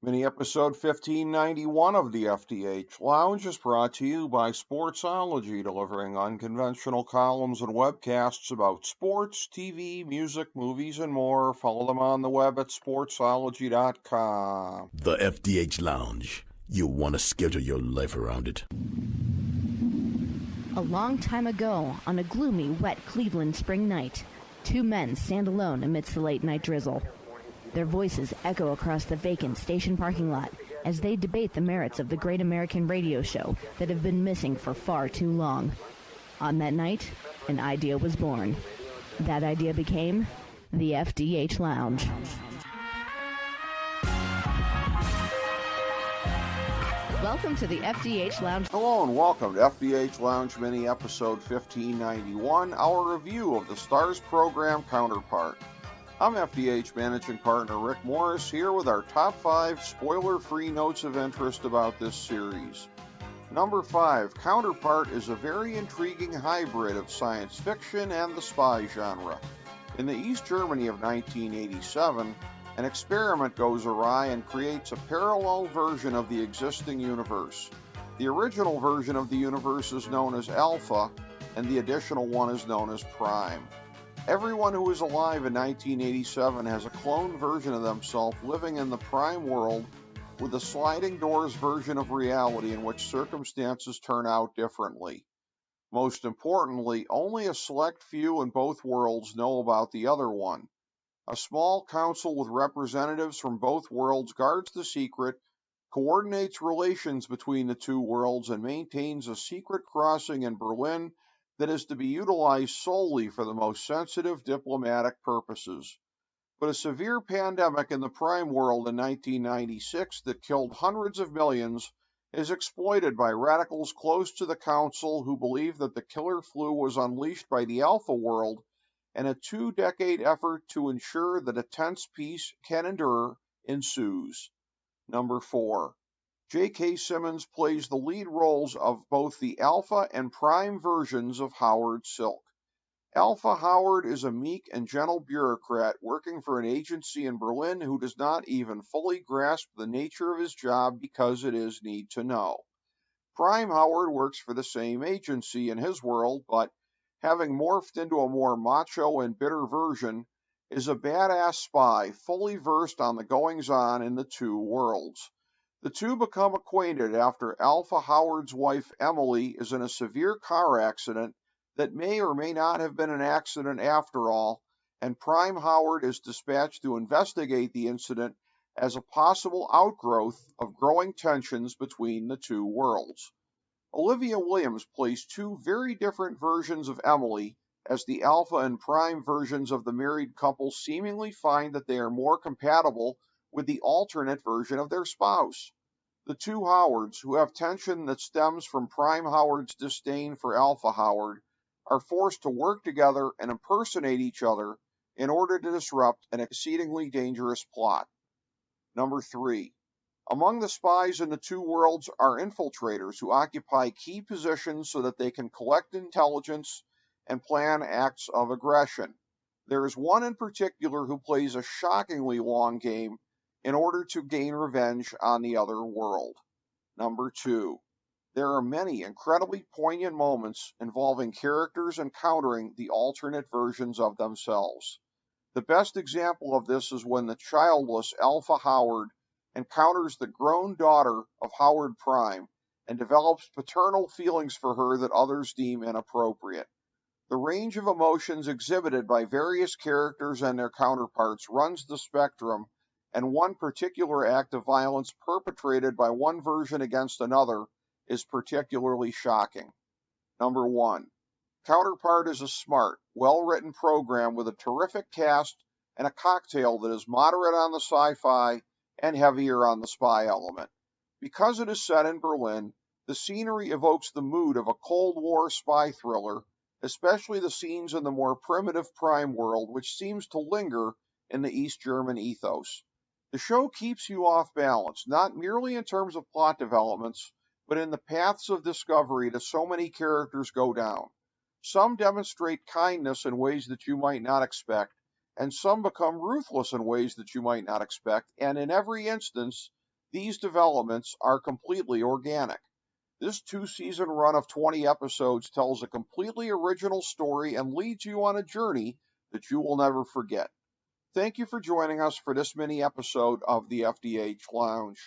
Mini episode 1591 of the FDH Lounge is brought to you by Sportsology, delivering unconventional columns and webcasts about sports, TV, music, movies, and more. Follow them on the web at sportsology.com. The FDH Lounge. You want to schedule your life around it. A long time ago, on a gloomy, wet Cleveland spring night, two men stand alone amidst the late-night drizzle. Their voices echo across the vacant station parking lot as they debate the merits of the great American radio show that have been missing for far too long. On that night, an idea was born. That idea became the FDH Lounge. Welcome to the FDH Lounge. Hello and welcome to FDH Lounge Mini episode 1591, our review of the Stars program Counterpart. I'm FDH Managing Partner Rick Morris, here with our top 5 spoiler-free notes of interest about this series. Number 5, Counterpart is a very intriguing hybrid of science fiction and the spy genre. In the East Germany of 1987, an experiment goes awry and creates a parallel version of the existing universe. The original version of the universe is known as Alpha, and the additional one is known as Prime. Everyone who is alive in 1987 has a clone version of themselves living in the Prime world with a sliding doors version of reality in which circumstances turn out differently. Most importantly, only a select few in both worlds know about the other one. A small council with representatives from both worlds guards the secret, coordinates relations between the two worlds, and maintains a secret crossing in Berlin that is to be utilized solely for the most sensitive diplomatic purposes. But a severe pandemic in the Prime world in 1996 that killed hundreds of millions is exploited by radicals close to the Council who believe that the killer flu was unleashed by the Alpha world, and a 2-decade effort to ensure that a tense peace can endure ensues. Number 4. J.K. Simmons plays the lead roles of both the Alpha and Prime versions of Howard Silk. Alpha Howard is a meek and gentle bureaucrat working for an agency in Berlin who does not even fully grasp the nature of his job because it is need to know. Prime Howard works for the same agency in his world, but having morphed into a more macho and bitter version, is a badass spy fully versed on the goings-on in the two worlds. The two become acquainted after Alpha Howard's wife Emily is in a severe car accident that may or may not have been an accident after all, and Prime Howard is dispatched to investigate the incident as a possible outgrowth of growing tensions between the two worlds. Olivia Williams plays two very different versions of Emily, as the Alpha and Prime versions of the married couple seemingly find that they are more compatible with the alternate version of their spouse. The two Howards, who have tension that stems from Prime Howard's disdain for Alpha Howard, are forced to work together and impersonate each other in order to disrupt an exceedingly dangerous plot. Number 3. Among the spies in the two worlds are infiltrators who occupy key positions so that they can collect intelligence and plan acts of aggression. There is one in particular who plays a shockingly long game in order to gain revenge on the other world. Number 2. There are many incredibly poignant moments involving characters encountering the alternate versions of themselves. The best example of this is when the childless Alpha Howard encounters the grown daughter of Howard Prime and develops paternal feelings for her that others deem inappropriate. The range of emotions exhibited by various characters and their counterparts runs the spectrum, and one particular act of violence perpetrated by one version against another is particularly shocking. Number 1. Counterpart is a smart, well-written program with a terrific cast and a cocktail that is moderate on the sci-fi and heavier on the spy element. Because it is set in Berlin, the scenery evokes the mood of a Cold War spy thriller, especially the scenes in the more primitive Prime world, which seems to linger in the East German ethos. The show keeps you off balance, not merely in terms of plot developments, but in the paths of discovery that so many characters go down. Some demonstrate kindness in ways that you might not expect, and some become ruthless in ways that you might not expect, and in every instance, These developments are completely organic. This 2-season run of 20 episodes tells a completely original story and leads you on a journey that you will never forget. Thank you for joining us for this mini episode of the FDH Lounge.